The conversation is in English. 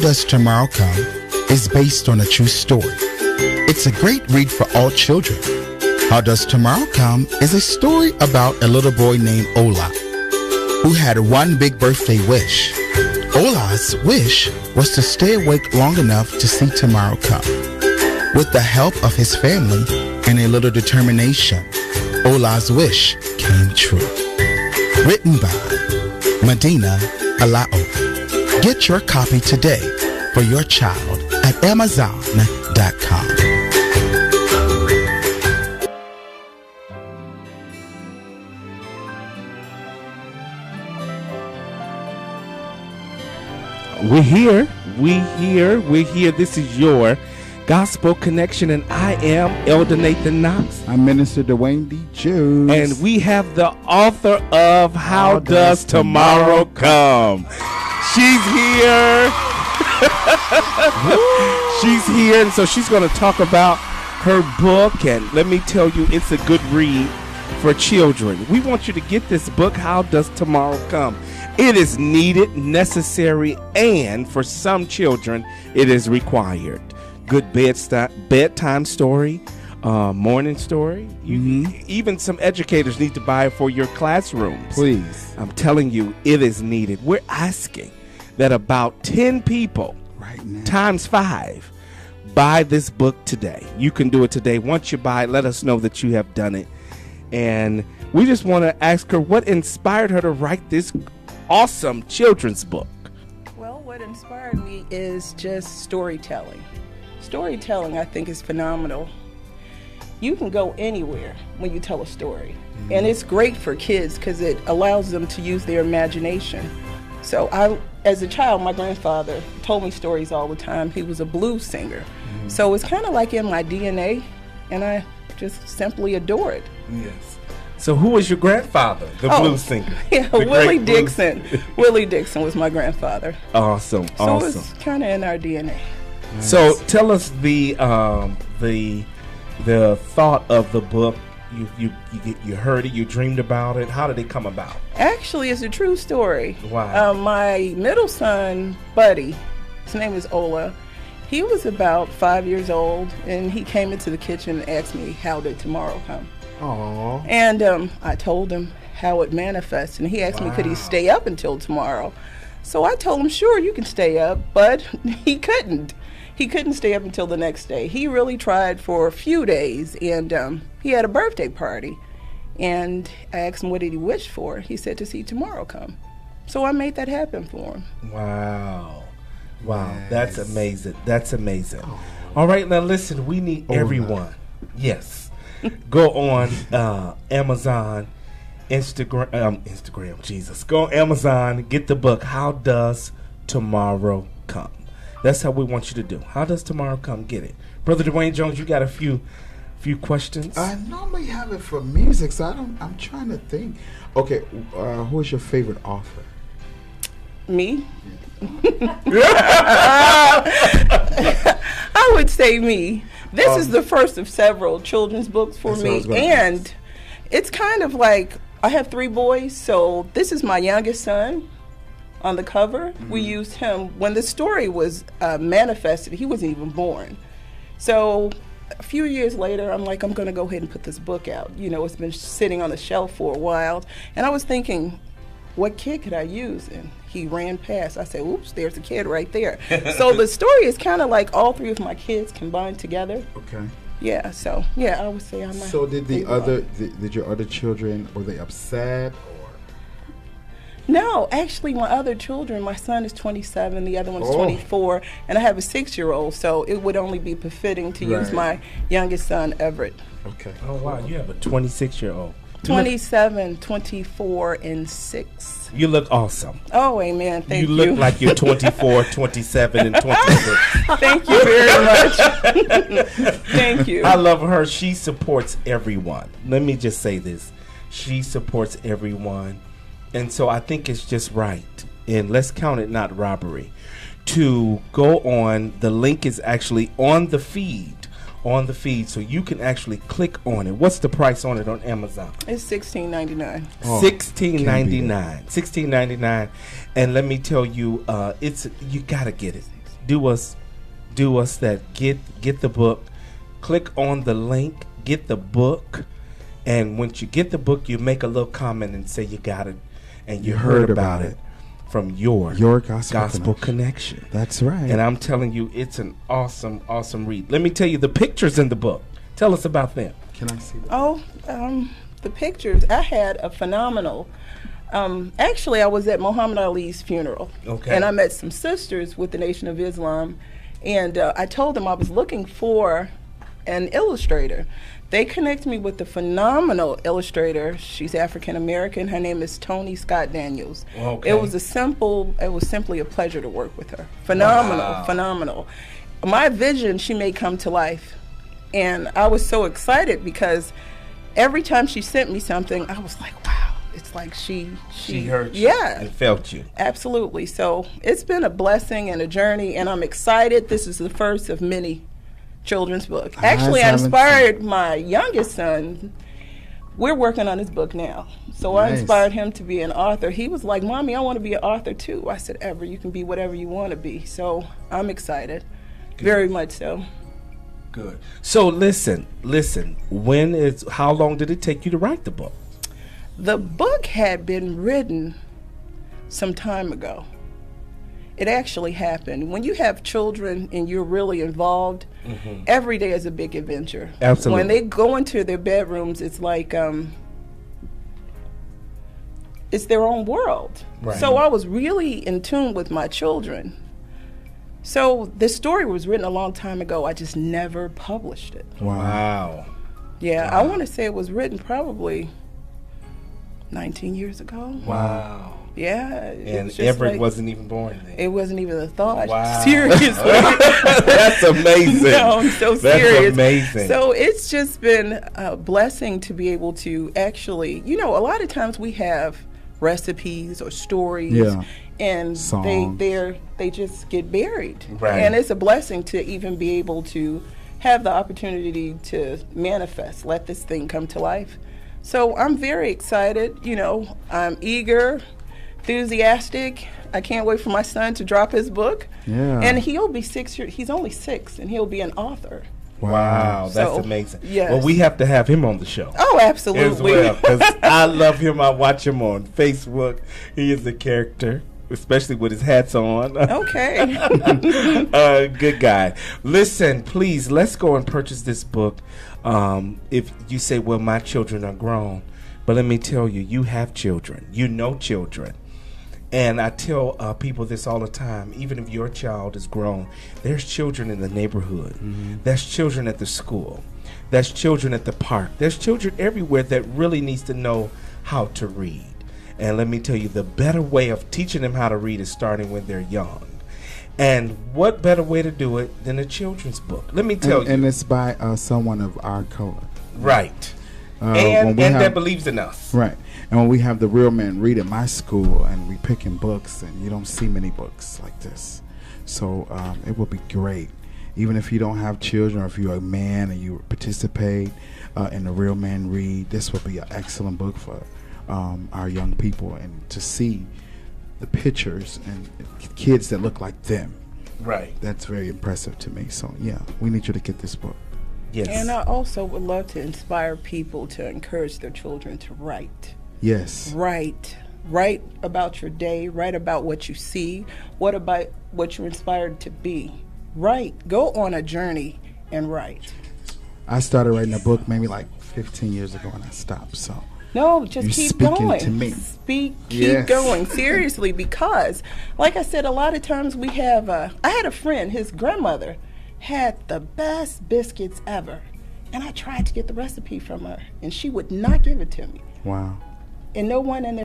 Does Tomorrow Come is based on a true story. It's a great read for all children. How Does Tomorrow Come is a story about a little boy named Ola who had one big birthday wish. Ola's wish was to stay awake long enough to see tomorrow come. With the help of his family and a little determination, Ola's wish came true. Written by Medina Interbiwe. Get your copy today for your child at Amazon.com. We're here. This is your Gospel Connection, and I am Elder Nathan Knox. I'm Minister Dwayne D. Jones. And we have the author of How Does Tomorrow Come? She's here. She's here, and so she's going to talk about her book, and let me tell you, it's a good read for children. We want you to get this book, How Does Tomorrow Come? It is needed, necessary, and for some children, it is required. Good bedtime story, morning story. Even some educators need to buy it for your classrooms. Please. I'm telling you, it is needed. We're asking that about 10 people, right now, times 5, buy this book today. You can do it today. Once you buy it, let us know that you have done it. And we just want to ask her what inspired her to write this awesome children's book. Well, what inspired me is just storytelling. Storytelling, I think, is phenomenal. You can go anywhere when you tell a story. And it's great for kids because it allows them to use their imagination. So as a child, my grandfather told me stories all the time. He was a blues singer. So it's kind of like in my DNA, and I just simply adore it. Yes. So who was your grandfather, the blues singer? Yeah, Willie Dixon. Willie Dixon was my grandfather. Awesome. So it's kind of in our DNA. Nice. So tell us the thought of the book. You heard it, you dreamed about it. How did it come about? Actually, it's a true story. Wow. My middle son, Buddy, his name is Ola. He was about 5 years old, and he came into the kitchen and asked me, how did tomorrow come? Aww. And I told him how it manifests, and he asked me, could he stay up until tomorrow? So I told him, sure, you can stay up, but he couldn't. He couldn't stay up until the next day. He really tried for a few days, and he had a birthday party. And I asked him, what did he wish for? He said to see tomorrow come. So I made that happen for him. Wow. Nice. That's amazing. That's amazing. Oh. All right, now listen, we need everyone. Yes. Go on Amazon, Instagram, Jesus. Go on Amazon, get the book, How Does Tomorrow Come? That's how we want you to do. How does tomorrow come? Get it. Brother Dwayne Jones, you got a few questions? I normally have it for music, so I'm trying to think. Okay, who is your favorite author? Me? I would say me. This is the first of several children's books for me, and it's kind of like, I have 3 boys, so this is my youngest son on the cover. We used him. When the story was manifested, he wasn't even born. So a few years later, I'm like, I'm going to go ahead and put this book out. You know, it's been sitting on the shelf for a while, and I was thinking, what kid could I use? And he ran past. I said, oops, there's a kid right there. So the story is kind of like all 3 of my kids combined together. Okay. Yeah, so, yeah, I would say I'm So did did your other children, were they upset? Or? No, actually, my other children, my son is 27, the other one's 24, and I have a 6-year-old, so it would only be befitting to use my youngest son, Everett. Okay. Oh, wow, you have a 26-year-old. 27, 24, and 6. You look awesome. Oh, amen. Thank you. You look like you're 24, 27, and 26. Thank you very much. Thank you. I love her. She supports everyone. Let me just say this. She supports everyone. And so I think it's just right. And let's count it not robbery. To go on, the link is actually on the feed. So you can actually click on it. What's the price on it on Amazon? It's $16.99. $16.99. $16.99. And let me tell you, you gotta get it. do us that. Get the book. Click on the link. Get the book. And once you get the book, you make a little comment and say you got it and you heard about it from your gospel connection. That's right. And I'm telling you, it's an awesome read. Let me tell you the pictures in the book. Tell us about them. Can I see them? The pictures, I had a phenomenal. Actually, I was at Muhammad Ali's funeral. Okay. And I met some sisters with the Nation of Islam. And I told them I was looking for an illustrator. They connected me with a phenomenal illustrator. She's African American. Her name is Tony Scott Daniels. Okay. It was simply a pleasure to work with her. Phenomenal. My vision she made come to life. And I was so excited because every time she sent me something, I was like, wow, it's like she heard you and felt you. Absolutely. So it's been a blessing and a journey, and I'm excited. This is the first of many children's book. Actually, I inspired my youngest son. We're working on his book now. So I inspired him to be an author. He was like, Mommy, I want to be an author too. I said, Ever, you can be whatever you want to be. So I'm excited. Good. Very much so. Good. So listen, how long did it take you to write the book? The book had been written some time ago. It actually happened. When you have children and you're really involved, every day is a big adventure. Absolutely. When they go into their bedrooms, it's like it's their own world. Right. So I was really in tune with my children. So the story was written a long time ago. I just never published it. Wow. Yeah, I want to say it was written probably 19 years ago. Wow. Yeah. And Everett wasn't even born then. It wasn't even a thought. Wow. Seriously. That's amazing. No, I'm so serious. That's amazing. So it's just been a blessing to be able to actually, a lot of times we have recipes or stories and they just get buried. Right. And it's a blessing to even be able to have the opportunity to manifest, let this thing come to life. So I'm very excited. I'm eager, enthusiastic. I can't wait for my son to drop his book. Yeah. And he'll be 6 years. He's only 6, and he'll be an author. Wow, that's amazing. Yes. Well, we have to have him on the show. Oh, absolutely. As well, because I love him. I watch him on Facebook. He is a character, especially with his hats on. Okay. Good guy. Listen, please, let's go and purchase this book. If you say, well, my children are grown, but let me tell you, you have children. You know children. And I tell people this all the time, even if your child is grown, there's children in the neighborhood. There's children at the school. There's children at the park. There's children everywhere that really needs to know how to read. And let me tell you, the better way of teaching them how to read is starting when they're young. And what better way to do it than a children's book? Let me tell you. And it's by someone of our color. Right. And that believes in us. Right. And when we have the Real Men Read at my school, and we picking books, and you don't see many books like this. So it will be great. Even if you don't have children, or if you're a man and you participate in the Real Men Read, this will be an excellent book for our young people, and to see the pictures and kids that look like them. Right. That's very impressive to me. So, yeah, we need you to get this book. Yes. And I also would love to inspire people to encourage their children to write. Yes. Write about your day. Write about what you see. What about what you're inspired to be? Write. Go on a journey and write. I started writing a book maybe like 15 years ago, and I stopped. So no, just keep going. To me. Keep going. Seriously, because, like I said, a lot of times we have. I had a friend. His grandmother had the best biscuits ever, and I tried to get the recipe from her, and she would not give it to me. Wow. And no one in there